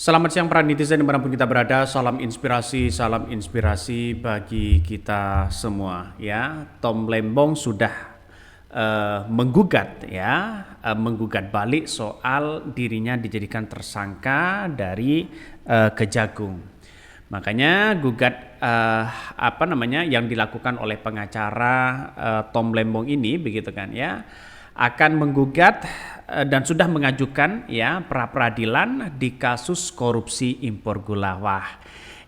Selamat siang para netizen dimanapun kita berada, salam inspirasi bagi kita semua ya. Tom Lembong sudah menggugat balik soal dirinya dijadikan tersangka dari Kejagung. Makanya gugat yang dilakukan oleh pengacara Tom Lembong ini begitu kan ya, akan menggugat dan sudah mengajukan ya pra peradilan di kasus korupsi impor gula. Wah,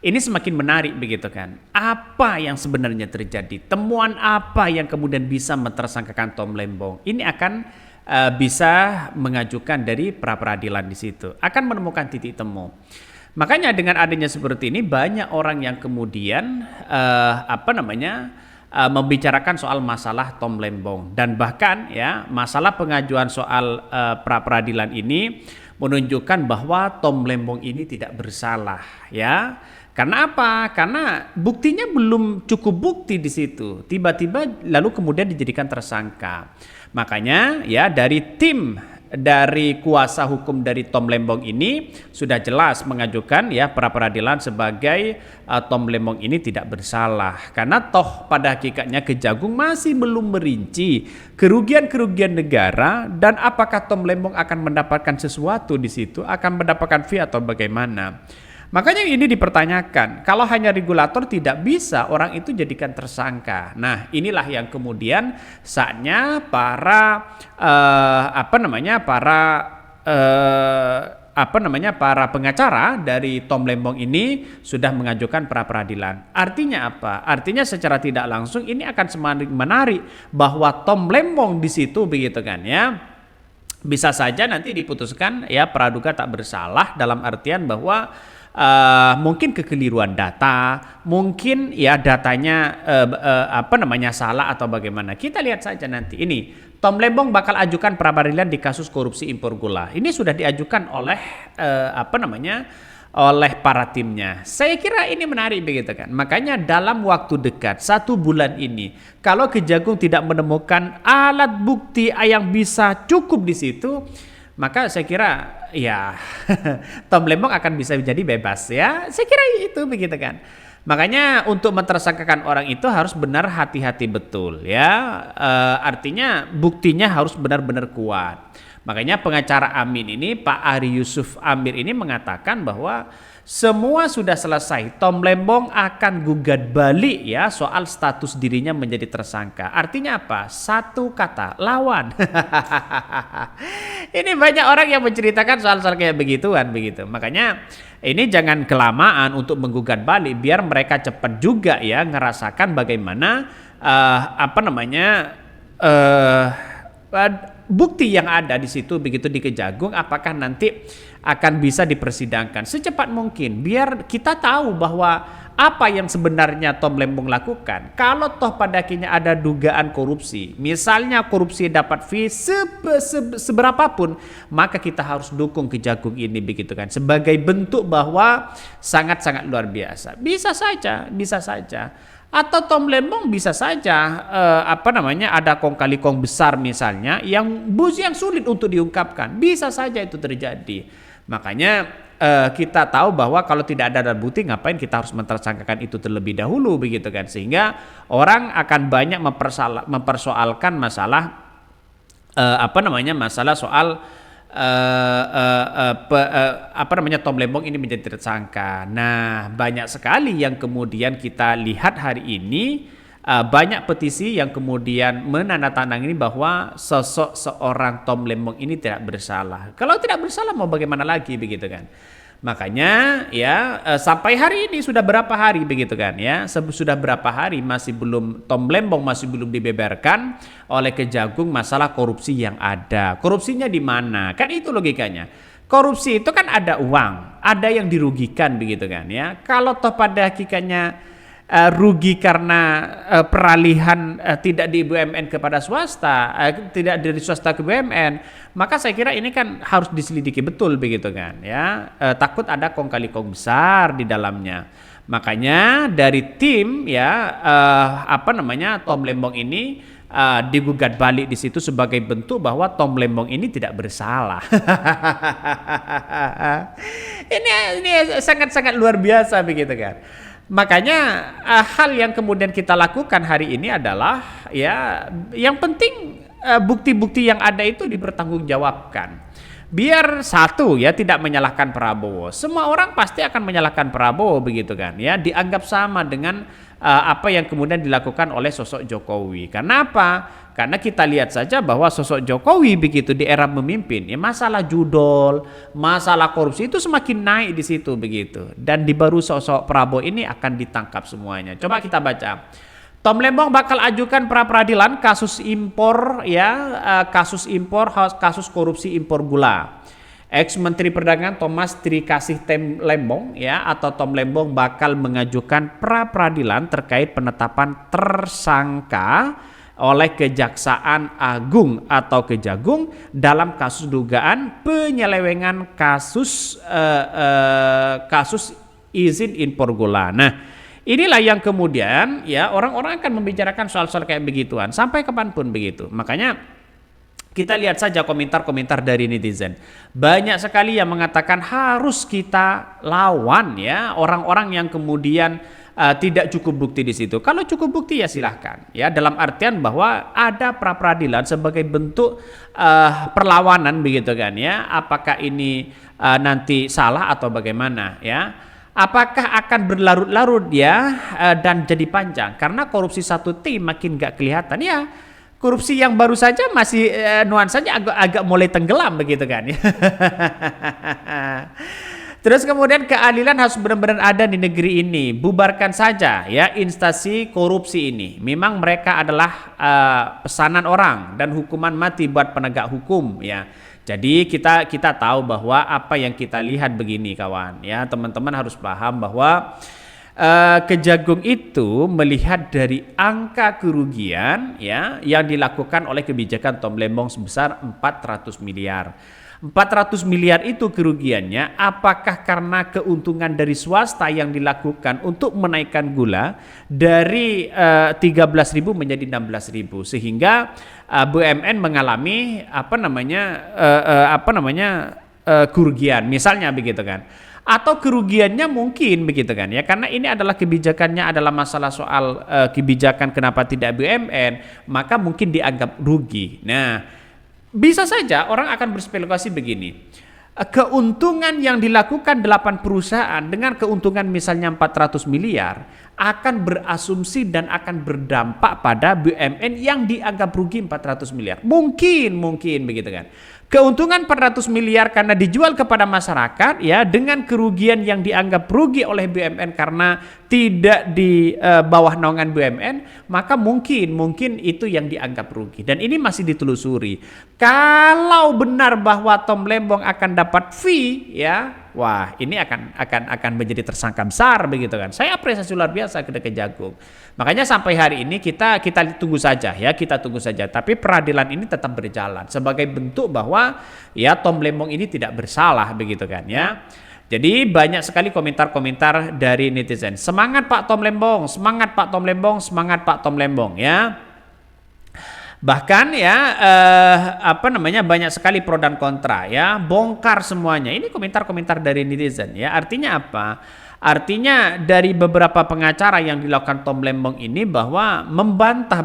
ini semakin menarik begitu kan. Apa yang sebenarnya terjadi? Temuan apa yang kemudian bisa mentersangkakan Tom Lembong? Ini akan bisa mengajukan dari pra peradilan di situ. Akan menemukan titik temu. Makanya dengan adanya seperti ini banyak orang yang kemudian membicarakan soal masalah Tom Lembong, dan bahkan ya masalah pengajuan soal pra peradilan ini menunjukkan bahwa Tom Lembong ini tidak bersalah ya. Karena apa? Karena buktinya belum cukup bukti di situ. Tiba-tiba lalu kemudian dijadikan tersangka. Makanya ya dari kuasa hukum dari Tom Lembong ini sudah jelas mengajukan ya pra peradilan sebagai Tom Lembong ini tidak bersalah, karena toh pada hakikatnya Kejagung masih belum merinci kerugian negara dan apakah Tom Lembong akan mendapatkan sesuatu di situ, akan mendapatkan fee atau bagaimana. Makanya ini dipertanyakan, kalau hanya regulator tidak bisa orang itu jadikan tersangka. Nah, inilah yang kemudian saatnya para pengacara dari Tom Lembong ini sudah mengajukan pra peradilan. Artinya apa? Artinya secara tidak langsung ini akan semakin menarik bahwa Tom Lembong di situ begitu kan ya. Bisa saja nanti diputuskan ya praduga tak bersalah, dalam artian bahwa mungkin kekeliruan data, mungkin ya datanya salah atau bagaimana. Kita lihat saja nanti. Ini Tom Lembong bakal ajukan pra peradilan di kasus korupsi impor gula. Ini sudah diajukan oleh oleh para timnya. Saya kira ini menarik begitu kan. Makanya dalam waktu dekat 1 bulan ini, kalau Kejagung tidak menemukan alat bukti yang bisa cukup di situ, maka saya kira ya Tom Lembong akan bisa menjadi bebas ya. Saya kira itu begitu kan. Makanya untuk mentersangkakan orang itu harus benar hati-hati betul ya. Artinya buktinya harus benar-benar kuat. Makanya pengacara Amin ini, Pak Ari Yusuf Amir ini mengatakan bahwa semua sudah selesai. Tom Lembong akan gugat balik ya soal status dirinya menjadi tersangka. Artinya apa? Satu kata, lawan. Ini banyak orang yang menceritakan soal-soal kayak begituan begitu. Makanya ini jangan kelamaan untuk menggugat balik, biar mereka cepat juga ya ngerasakan bagaimana bukti yang ada di situ begitu di Kejagung, apakah nanti akan bisa dipersidangkan secepat mungkin, biar kita tahu bahwa apa yang sebenarnya Tom Lembong lakukan. Kalau toh pada akhirnya ada dugaan korupsi, misalnya korupsi dapat fee seberapapun, maka kita harus dukung Kejagung ini begitu kan, sebagai bentuk bahwa sangat-sangat luar biasa. Bisa saja. Atau Tom Lembong bisa saja ada kong kali kong besar misalnya yang sulit untuk diungkapkan. Bisa saja itu terjadi. Makanya kita tahu bahwa kalau tidak ada bukti, ngapain kita harus mentersangkakan itu terlebih dahulu begitu kan, sehingga orang akan banyak mempersoalkan masalah soal Tom Lembong ini menjadi tersangka. Nah, banyak sekali yang kemudian kita lihat hari ini, banyak petisi yang kemudian menandatangani bahwa sosok seorang Tom Lembong ini tidak bersalah. Kalau tidak bersalah mau bagaimana lagi begitu kan. Makanya ya sampai hari ini sudah berapa hari begitu kan ya, sudah berapa hari Tom Lembong masih belum dibeberkan oleh Kejagung masalah korupsi yang ada. Korupsinya di mana? Kan itu logikanya. Korupsi itu kan ada uang, ada yang dirugikan begitu kan ya. Kalau toh pada hakikatnya rugi karena peralihan tidak di BUMN kepada swasta, tidak dari swasta ke BUMN, maka saya kira ini kan harus diselidiki betul begitu kan ya. Takut ada kong kali kong besar di dalamnya. Makanya dari tim ya Tom Lembong ini digugat balik di situ sebagai bentuk bahwa Tom Lembong ini tidak bersalah. ini sangat-sangat luar biasa begitu kan. Makanya hal yang kemudian kita lakukan hari ini adalah ya yang penting bukti-bukti yang ada itu dipertanggungjawabkan. Biar satu ya tidak menyalahkan Prabowo. Semua orang pasti akan menyalahkan Prabowo begitu kan ya, dianggap sama dengan apa yang kemudian dilakukan oleh sosok Jokowi. Karena apa? Karena kita lihat saja bahwa sosok Jokowi begitu di era memimpin, ya masalah judol, masalah korupsi itu semakin naik di situ begitu. Dan di baru sosok Prabowo ini akan ditangkap semuanya. Coba kita baca. Tom Lembong bakal ajukan pra peradilan kasus impor ya, kasus korupsi impor gula. Ex Menteri Perdagangan Thomas Trikasih Lembong ya atau Tom Lembong bakal mengajukan pra peradilan terkait penetapan tersangka oleh Kejaksaan Agung atau Kejagung dalam kasus dugaan penyelewengan kasus izin impor gula. Nah, inilah yang kemudian ya orang-orang akan membicarakan soal-soal kayak begituan sampai kapanpun begitu. Makanya kita lihat saja komentar-komentar dari netizen. Banyak sekali yang mengatakan harus kita lawan ya orang-orang yang kemudian tidak cukup bukti di situ. Kalau cukup bukti ya silahkan ya, dalam artian bahwa ada pra peradilan sebagai bentuk perlawanan begitu kan ya. Apakah ini nanti salah atau bagaimana ya? Apakah akan berlarut-larut ya dan jadi panjang karena korupsi satu tim makin gak kelihatan ya, korupsi yang baru saja masih nuansanya agak mulai tenggelam begitu kan ya. Terus kemudian keadilan harus benar-benar ada di negeri ini, bubarkan saja ya instansi korupsi ini. Memang mereka adalah pesanan orang dan hukuman mati buat penegak hukum ya. Jadi kita tahu bahwa apa yang kita lihat begini kawan ya, teman-teman harus paham bahwa Kejagung itu melihat dari angka kerugian ya yang dilakukan oleh kebijakan Tom Lembong sebesar 400 miliar. 400 miliar itu kerugiannya apakah karena keuntungan dari swasta yang dilakukan untuk menaikkan gula dari 13.000 menjadi 16.000 sehingga BUMN mengalami kerugian misalnya begitu kan, atau kerugiannya mungkin begitu kan ya, karena ini adalah kebijakannya adalah masalah soal kebijakan kenapa tidak BUMN maka mungkin dianggap rugi. Nah, bisa saja orang akan berspekulasi begini, keuntungan yang dilakukan 8 perusahaan dengan keuntungan misalnya 400 miliar akan berasumsi dan akan berdampak pada BUMN yang dianggap rugi 400 miliar. Mungkin begitu kan. Keuntungan 400 miliar karena dijual kepada masyarakat ya dengan kerugian yang dianggap rugi oleh BUMN karena tidak di bawah naungan BUMN, maka mungkin itu yang dianggap rugi dan ini masih ditelusuri. Kalau benar bahwa Tom Lembong akan dapat fee ya, wah ini akan menjadi tersangka besar begitu kan. Saya apresiasi luar biasa ke Kejagung. Makanya sampai hari ini kita tunggu saja ya, kita tunggu saja. Tapi peradilan ini tetap berjalan sebagai bentuk bahwa ya Tom Lembong ini tidak bersalah begitu kan ya. Jadi banyak sekali komentar-komentar dari netizen. Semangat Pak Tom Lembong, semangat Pak Tom Lembong, semangat Pak Tom Lembong ya. Bahkan ya banyak sekali pro dan kontra ya, bongkar semuanya. Ini komentar-komentar dari netizen ya. Artinya apa? Artinya dari beberapa pengacara yang dilakukan Tom Lembong ini bahwa membantah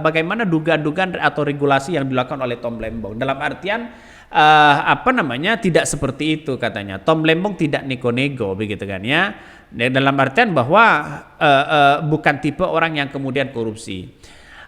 bagaimana dugaan-dugaan atau regulasi yang dilakukan oleh Tom Lembong. Dalam artian tidak seperti itu katanya. Tom Lembong tidak nego-nego begitu kan ya. Dalam artian bahwa bukan tipe orang yang kemudian korupsi.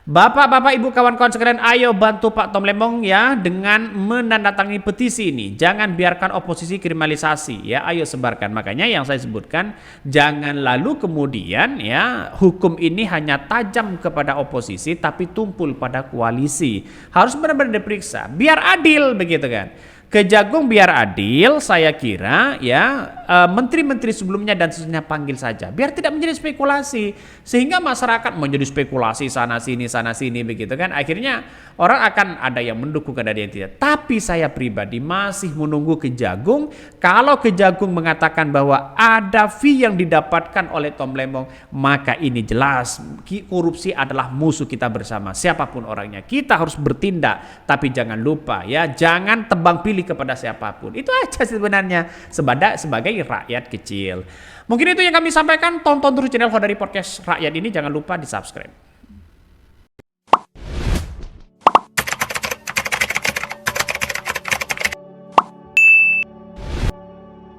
Bapak-bapak, ibu, kawan-kawan sekalian, ayo bantu Pak Tom Lembong ya dengan menandatangani petisi ini. Jangan biarkan oposisi kriminalisasi ya, ayo sebarkan. Makanya yang saya sebutkan, jangan lalu kemudian ya hukum ini hanya tajam kepada oposisi tapi tumpul pada koalisi. Harus benar-benar diperiksa biar adil begitu kan. Kejagung biar adil, saya kira ya menteri-menteri sebelumnya dan seterusnya panggil saja, biar tidak menjadi spekulasi, sehingga masyarakat menjadi spekulasi sana sini begitu kan, akhirnya orang akan ada yang mendukung, ada yang tidak. Tapi saya pribadi masih menunggu Kejagung. Kalau Kejagung mengatakan bahwa ada fee yang didapatkan oleh Tom Lembong, maka ini jelas korupsi adalah musuh kita bersama, siapapun orangnya. Kita harus bertindak, tapi jangan lupa ya, jangan tebang pilih kepada siapapun. Itu aja sebenarnya sebagai rakyat kecil. Mungkin itu yang kami sampaikan. Tonton terus channel Khodari Podcast Rakyat ini, jangan lupa di subscribe.